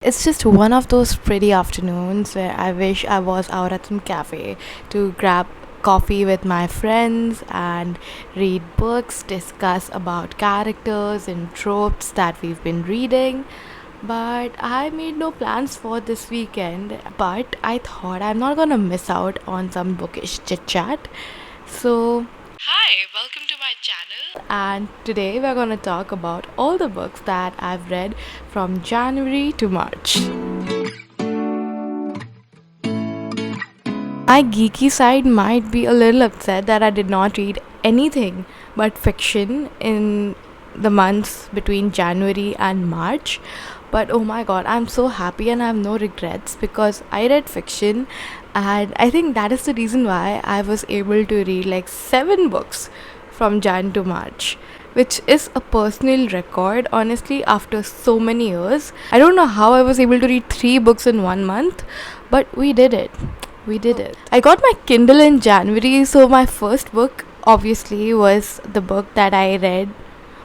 It's just one of those pretty afternoons where I wish I was out at some cafe to grab coffee with my friends and read books, discuss about characters and tropes that we've been reading. But I made no plans for this weekend, but I thought I'm not gonna miss out on some bookish chit chat. So, hi, welcome to my channel. And today we're gonna talk about all the books that I've read from January to March. My geeky side might be a little upset that I did not read anything but fiction in the months between January and March. But oh my god, I'm so happy and I have no regrets because I read fiction, and I think that is the reason why I was able to read like 7 books from Jan to March, which is a personal record, honestly, after so many years. I don't know how I was able to read 3 books in 1 month, but we did it. We did it. I got my Kindle in January, so my first book obviously was the book that I read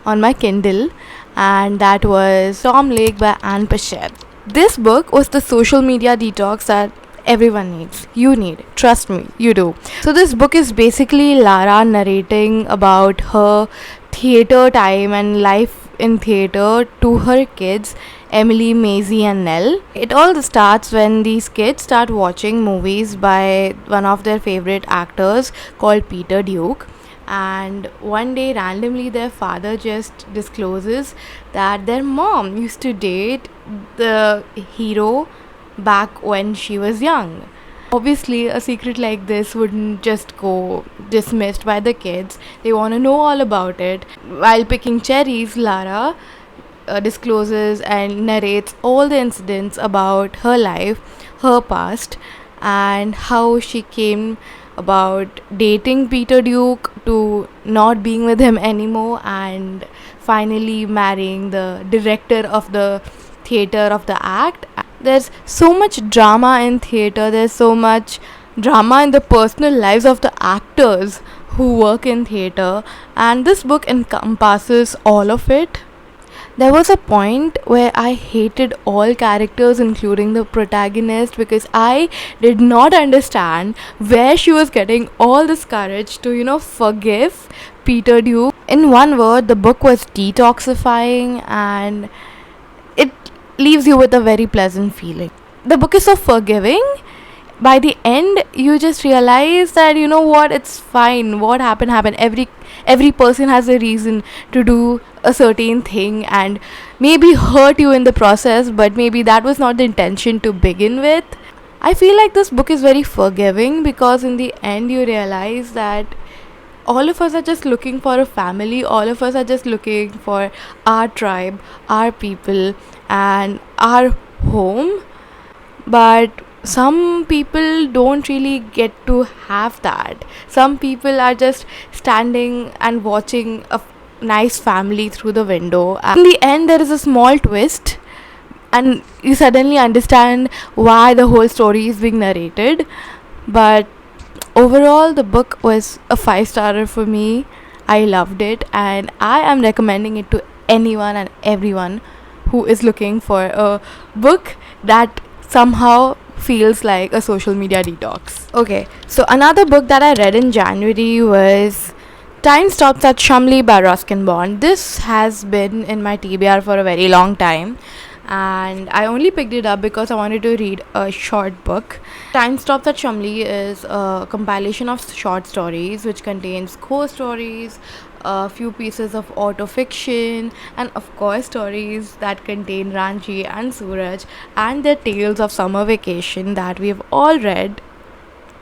on my Kindle, and that was Shamli by Ann Patchett. This book was the social media detox that everyone needs. You need. Trust me, you do. So this book is basically Lara narrating about her theater time and life in theater to her kids, Emily, Maisie and Nell. It all starts when these kids start watching movies by one of their favorite actors called Peter Duke, and one day randomly their father just discloses that their mom used to date the hero back when she was young. Obviously, a secret like this wouldn't just go dismissed by the kids. They want to know all about it. While picking cherries, Lara discloses and narrates all the incidents about her life, her past, and how she came about dating Peter Duke to not being with him anymore and finally marrying the director of the theater of the act. There's so much drama in theater, there's so much drama in the personal lives of the actors who work in theater, and this book encompasses all of it. There was a point where I hated all characters, including the protagonist, because I did not understand where she was getting all this courage to, forgive Peter Duke. In one word, the book was detoxifying and it leaves you with a very pleasant feeling. The book is so forgiving. By the end, you just realize that you know what, it's fine. What happened. Every person has a reason to do a certain thing and maybe hurt you in the process, but maybe that was not the intention to begin with. I feel like this book is very forgiving because in the end you realize that all of us are just looking for a family, all of us are just looking for our tribe, our people, and our home. But some people don't really get to have that. Some people are just standing and watching a nice family through the window. In the end, there is a small twist, and you suddenly understand why the whole story is being narrated. But overall, the book was a 5-star for me. I loved it, and I am recommending it to anyone and everyone who is looking for a book that somehow feels like a social media detox. Okay, so another book that I read in January was Time Stops at Shamli by Ruskin Bond. This has been in my TBR for a very long time, and I only picked it up because I wanted to read a short book. Time Stops at Shamli is a compilation of short stories which contains co-stories, a few pieces of autofiction, and of course stories that contain Ranji and Suraj and their tales of summer vacation that we've all read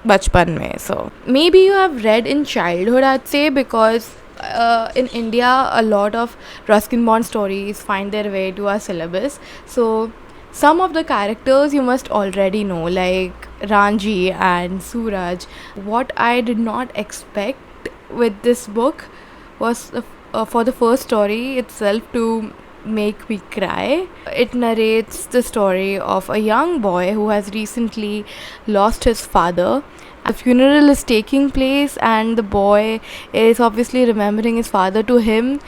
bachpan mein. So maybe you have read in childhood, I'd say, because in India a lot of Ruskin Bond stories find their way to our syllabus. So some of the characters you must already know, like Ranji and Suraj. What I did not expect with this book was for the first story itself to make me cry. It narrates the story of a young boy who has recently lost his father. The funeral is taking place and the boy is obviously remembering his father. To him,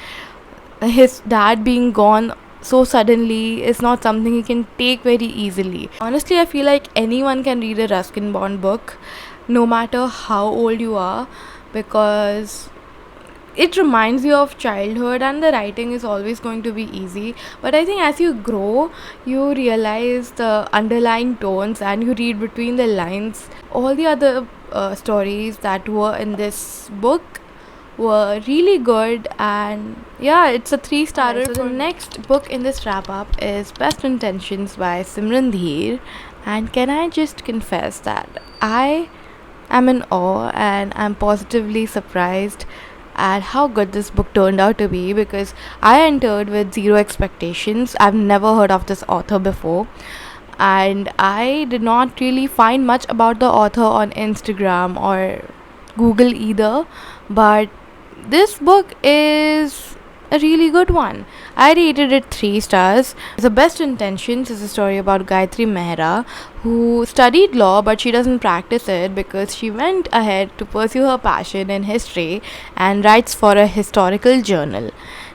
his dad being gone so suddenly is not something you can take very easily. Honestly, I feel like anyone can read a Ruskin Bond book, no matter how old you are, because it reminds you of childhood, and the writing is always going to be easy. But I think as you grow, you realize the underlying tones and you read between the lines. All the other stories that were in this book were really good, and yeah, it's a 3-star. So the next book in this wrap up is Best Intentions by Simran Dhir, and can I just confess that I am in awe and I'm positively surprised at how good this book turned out to be, because I entered with zero expectations. I've never heard of this author before, and I did not really find much about the author on Instagram or Google either, but this book is a really good one. I rated it 3 stars. The Best Intentions is a story about Gayatri Mehra, who studied law but she doesn't practice it because she went ahead to pursue her passion in history and writes for a historical journal.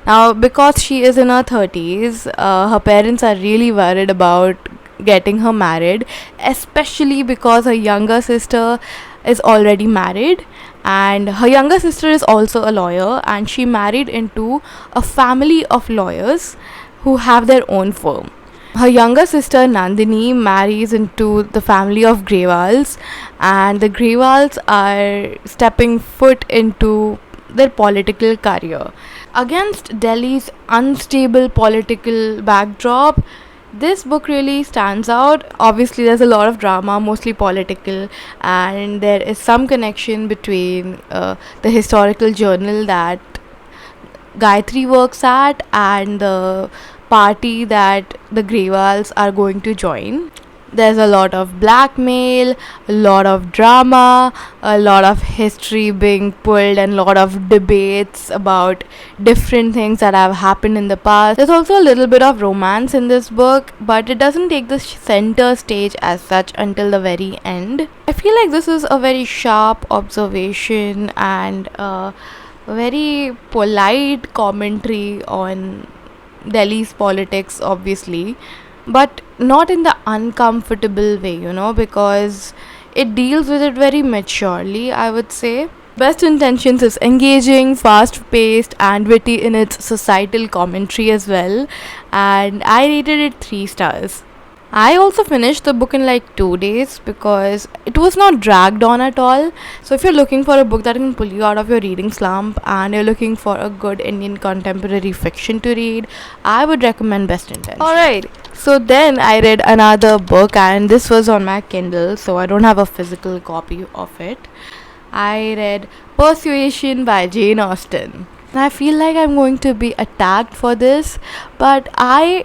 Now, because she is in her 30s, her parents are really worried about getting her married, especially because her younger sister is already married, and her younger sister is also a lawyer, and she married into a family of lawyers who have their own firm. Her younger sister Nandini marries into the family of Grewals, and the Grewals are stepping foot into their political career. Against Delhi's unstable political backdrop, this book really stands out. Obviously, there's a lot of drama, mostly political, and there is some connection between the historical journal that Gayatri works at and the party that the Grewals are going to join. There's a lot of blackmail, a lot of drama, a lot of history being pulled, and a lot of debates about different things that have happened in the past. There's also a little bit of romance in this book, but it doesn't take the center stage as such until the very end. I feel like this is a very sharp observation and a very polite commentary on Delhi's politics, obviously, but not in the uncomfortable way, because it deals with it very maturely, I would say. Best Intentions is engaging, fast paced, and witty in its societal commentary as well, and I rated it 3 stars. I also finished the book in like 2 days because it was not dragged on at all. So if you're looking for a book that can pull you out of your reading slump and you're looking for a good Indian contemporary fiction to read, I would recommend Best Intentions. Alright, so then I read another book, and this was on my Kindle, so I don't have a physical copy of it. I read Persuasion by Jane Austen. I feel like I'm going to be attacked for this, but I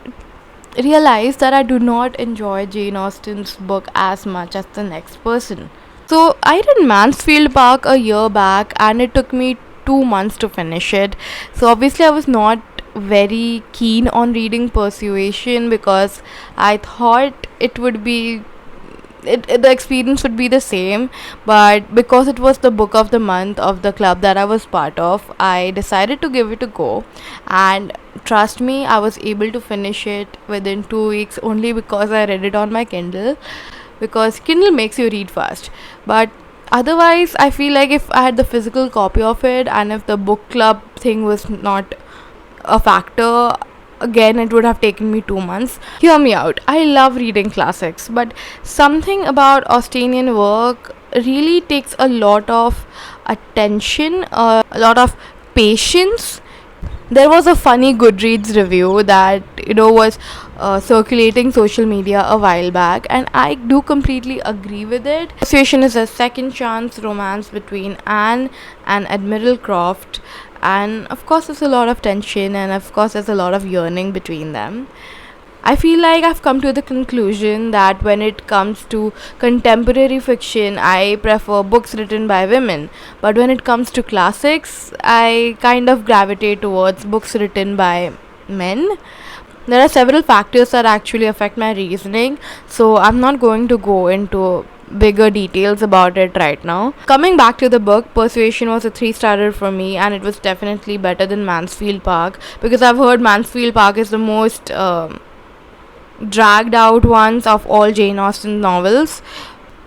realized that I do not enjoy Jane Austen's book as much as the next person. So I read Mansfield Park a year back, and it took me 2 months to finish it. So obviously I was not very keen on reading Persuasion because I thought it would be the experience would be the same, but because it was the book of the month of the club that I was part of, I decided to give it a go, and trust me, I was able to finish it within 2 weeks only because I read it on my Kindle, because Kindle makes you read fast. But otherwise, I feel like if I had the physical copy of it and if the book club thing was not a factor, again it would have taken me 2 months. Hear me out, I love reading classics, but something about Austenian work really takes a lot of attention, a lot of patience. There was a funny Goodreads review that was circulating social media a while back, and I do completely agree with it. Persuasion is a second chance romance between Anne and Admiral Croft, and of course there's a lot of tension, and of course there's a lot of yearning between them. I feel like I've come to the conclusion that when it comes to contemporary fiction, I prefer books written by women. But when it comes to classics, I kind of gravitate towards books written by men. There are several factors that actually affect my reasoning, so I'm not going to go into bigger details about it right now. Coming back to the book, Persuasion was a 3-starrer for me, and it was definitely better than Mansfield Park, because I've heard Mansfield Park is the most dragged out ones of all Jane Austen novels.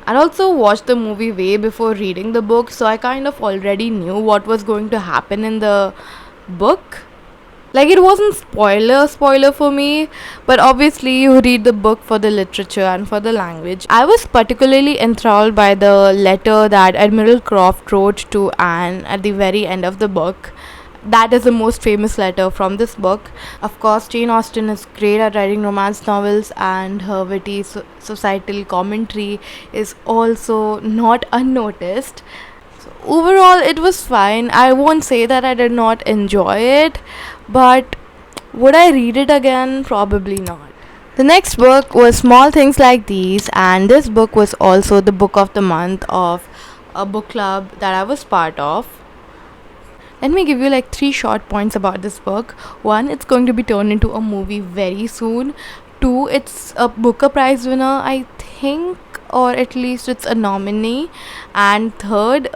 I also watched the movie way before reading the book, so I kind of already knew what was going to happen in the book. Like, it wasn't spoiler for me, but obviously you read the book for the literature and for the language. I was particularly enthralled by the letter that Admiral Croft wrote to Anne at the very end of the book. That is the most famous letter from this book. Of course, Jane Austen is great at writing romance novels, and her witty societal commentary is also not unnoticed. So overall, it was fine. I won't say that I did not enjoy it, but would I read it again? Probably not. The next book was Small Things Like These, and this book was also the book of the month of a book club that I was part of. Let me give you like 3 short points about this book. 1, it's going to be turned into a movie very soon. 2, it's a Booker Prize winner, I think, or at least it's a nominee. And 3rd,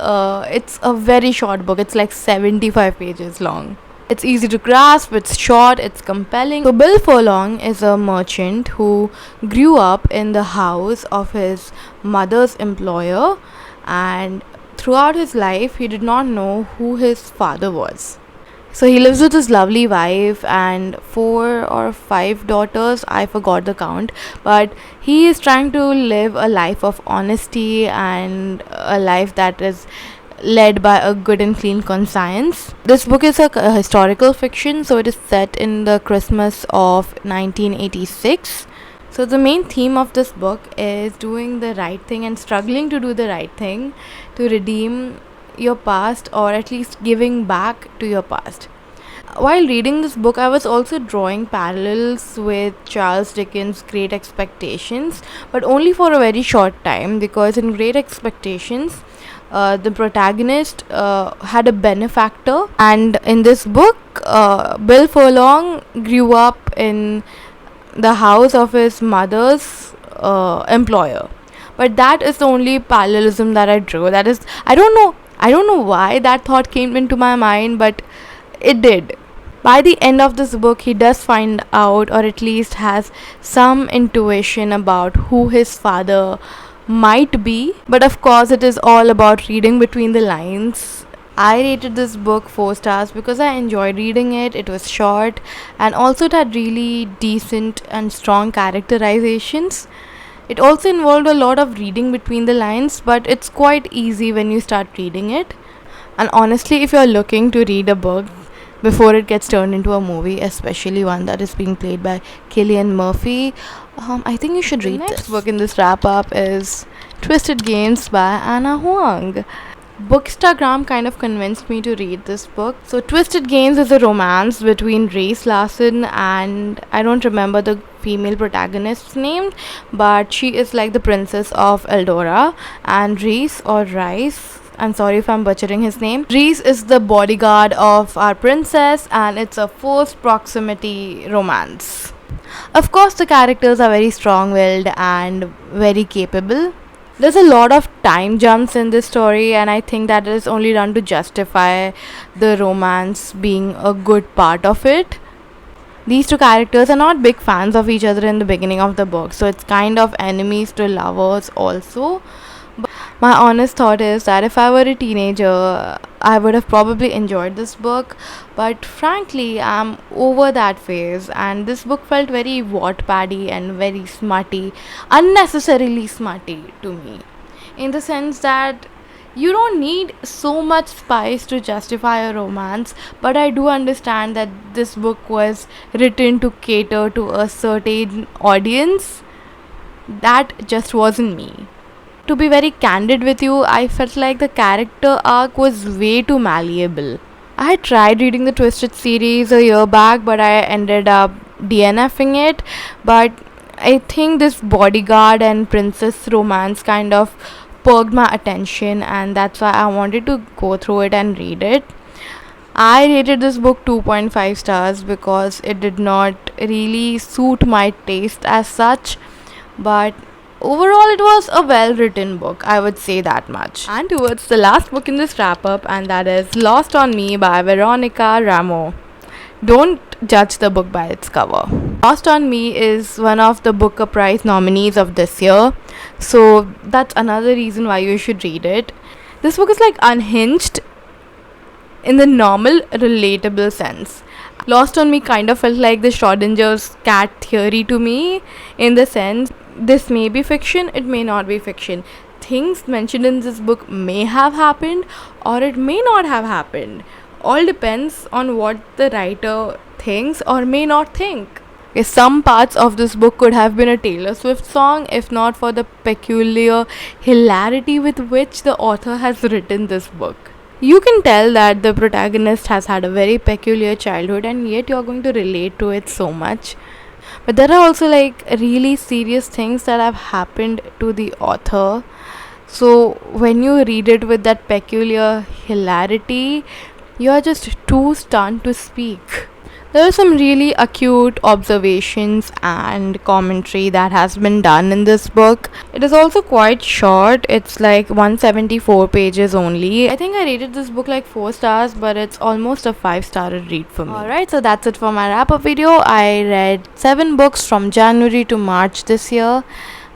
it's a very short book. It's like 75 pages long. It's easy to grasp, it's short, it's compelling. So Bill Furlong is a merchant who grew up in the house of his mother's employer, and throughout his life he did not know who his father was. So he lives with his lovely wife and 4 or 5 daughters, I forgot the count, but he is trying to live a life of honesty and a life that is led by a good and clean conscience. This book is a historical fiction, so it is set in the Christmas of 1986. So the main theme of this book is doing the right thing and struggling to do the right thing to redeem your past, or at least giving back to your past. While reading this book, I was also drawing parallels with Charles Dickens' Great Expectations, but only for a very short time, because in Great Expectations, the protagonist had a benefactor, and in this book, Bill Furlong grew up in the house of his mother's employer. But that is the only parallelism that I drew. That is, I don't know why that thought came into my mind, but it did. By the end of this book, he does find out, or at least has some intuition about who his father might be. But of course, it is all about reading between the lines. I rated this book 4 stars because I enjoyed reading it. It was short, and also it had really decent and strong characterizations. It also involved a lot of reading between the lines, but it's quite easy when you start reading it. And honestly, if you're looking to read a book before it gets turned into a movie, especially one that is being played by Cillian Murphy, I think you should read this. The next book in this wrap up is Twisted Games by Anna Huang. Bookstagram kind of convinced me to read this book. So Twisted Games is a romance between Reese Larson and I don't remember the female protagonist's name, but she is like the princess of Eldora, and Reese or Rice, I'm sorry if I'm butchering his name. Reese is the bodyguard of our princess, and it's a forced proximity romance. Of course, the characters are very strong-willed and very capable. There's a lot of time jumps in this story, and I think that is only done to justify the romance being a good part of it. These two characters are not big fans of each other in the beginning of the book, so it's kind of enemies to lovers also. But my honest thought is that if I were a teenager, I would have probably enjoyed this book, but frankly, I'm over that phase, and this book felt very Wattpaddy and very smutty, unnecessarily smutty to me, in the sense that you don't need so much spice to justify a romance, but I do understand that this book was written to cater to a certain audience. That just wasn't me. To be very candid with you, I felt like the character arc was way too malleable. I had tried reading the Twisted series a year back, but I ended up DNFing it. But I think this bodyguard and princess romance kind of perked my attention, and that's why I wanted to go through it and read it. I rated this book 2.5 stars because it did not really suit my taste as such, but overall it was a well written book, I would say that much. And towards the last book in this wrap up, and that is Lost on Me by Veronica Raimo. Don't judge the book by its cover. Lost on Me is one of the Booker Prize nominees of this year, so that's another reason why you should read it. This book is like unhinged in the normal, relatable sense. Lost on Me kind of felt like the Schrodinger's cat theory to me, in the sense this may be fiction, it may not be fiction. Things mentioned in this book may have happened or it may not have happened. All depends on what the writer thinks or may not think. Some parts of this book could have been a Taylor Swift song if not for the peculiar hilarity with which the author has written this book. You can tell that the protagonist has had a very peculiar childhood and yet you're going to relate to it so much. But there are also like really serious things that have happened to the author. So when you read it with that peculiar hilarity, you're just too stunned to speak. There are some really acute observations and commentary that has been done in this book. It is also quite short. It's like 174 pages only. I think I rated this book like 4 stars, but it's almost a 5-star read for me. Alright, so that's it for my wrap-up video. I read 7 books from January to March this year,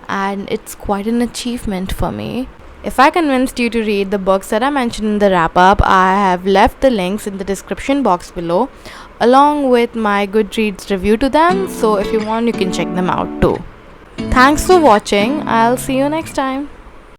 and it's quite an achievement for me. If I convinced you to read the books that I mentioned in the wrap-up, I have left the links in the description box below, along with my Goodreads review to them, so if you want you can check them out too. Thanks for watching. I'll see you next time.